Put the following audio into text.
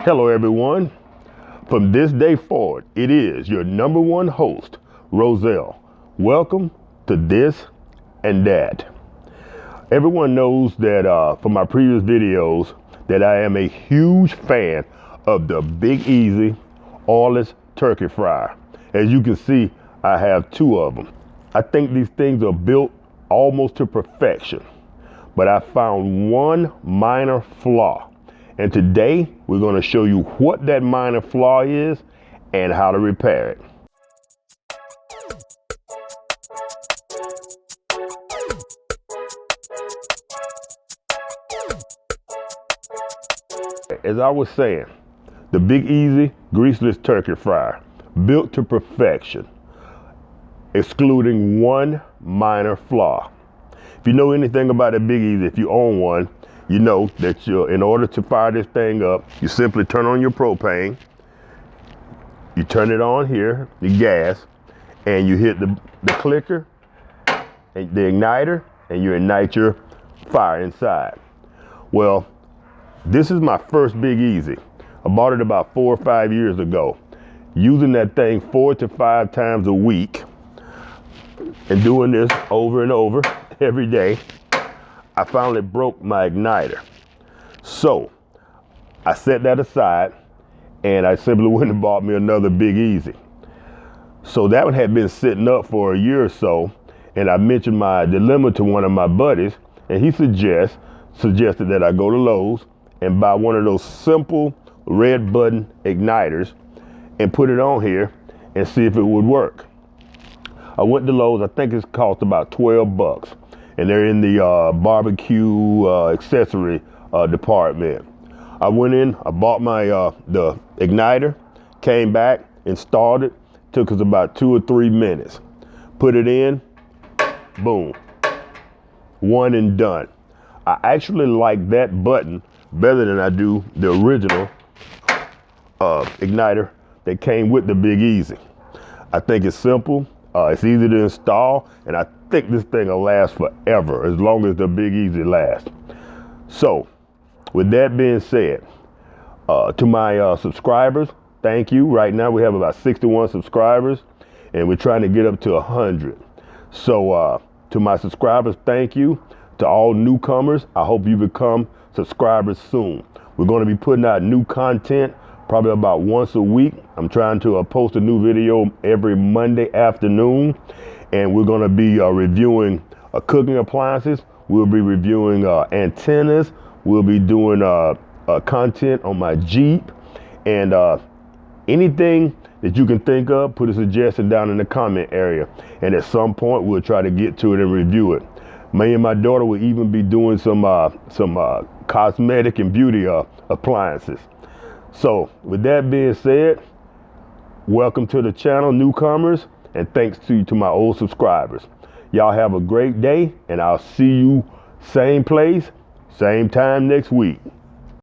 Hello everyone. From this day forward, it is your number one host, Roselle. Welcome to This and That. Everyone knows that from my previous videos that I am a huge fan of the Big Easy oilless turkey fryer. As you can see, I have two of them. I think these things are built almost to perfection, but I found one minor flaw. And today we're going to show you what that minor flaw is and how to repair it. As I was saying, the Big Easy greaseless turkey fryer, built to perfection, excluding one minor flaw. If you know anything about a Big Easy, if you own one, you know that in order to fire this thing up, you simply turn on your propane, you turn it on here, the gas, and you hit the clicker, and the igniter, and you ignite your fire inside. Well, this is my first Big Easy. I bought it about 4 or 5 years ago. Using that thing 4 to 5 times a week and doing this over and over every day, I finally broke my igniter. So I set that aside and I simply went and bought me another Big Easy. So that one had been sitting up for a year or so, and I mentioned my dilemma to one of my buddies, and he suggested that I go to Lowe's and buy one of those simple red button igniters and put it on here and see if it would work. I went to Lowe's. I think it's cost about 12 bucks. And they're in the barbecue accessory department. I went in, I bought my the igniter, came back, installed it. Took us about 2 or 3 minutes. Put it in, boom, one and done. I actually like that button better than I do the original igniter that came with the Big Easy. I think it's simple, it's easy to install, and I think this thing will last forever, as long as the Big Easy lasts. So, with that being said, to my subscribers, thank you. Right now we have about 61 subscribers, and we're trying to get up to 100. So, to my subscribers, thank you. To all newcomers, I hope you become subscribers soon. We're going to be putting out new content probably about once a week. I'm trying to post a new video every Monday afternoon, and we're going to be reviewing cooking appliances. We'll be reviewing antennas. We'll be doing content on my Jeep, and anything that you can think of, put a suggestion down in the comment area, and at some point we'll try to get to it and review it. Me and my daughter will even be doing some cosmetic and beauty appliances. So with that being said, welcome to the channel, newcomers, and thanks to my old subscribers. Y'all have a great day, and I'll see you same place, same time next week.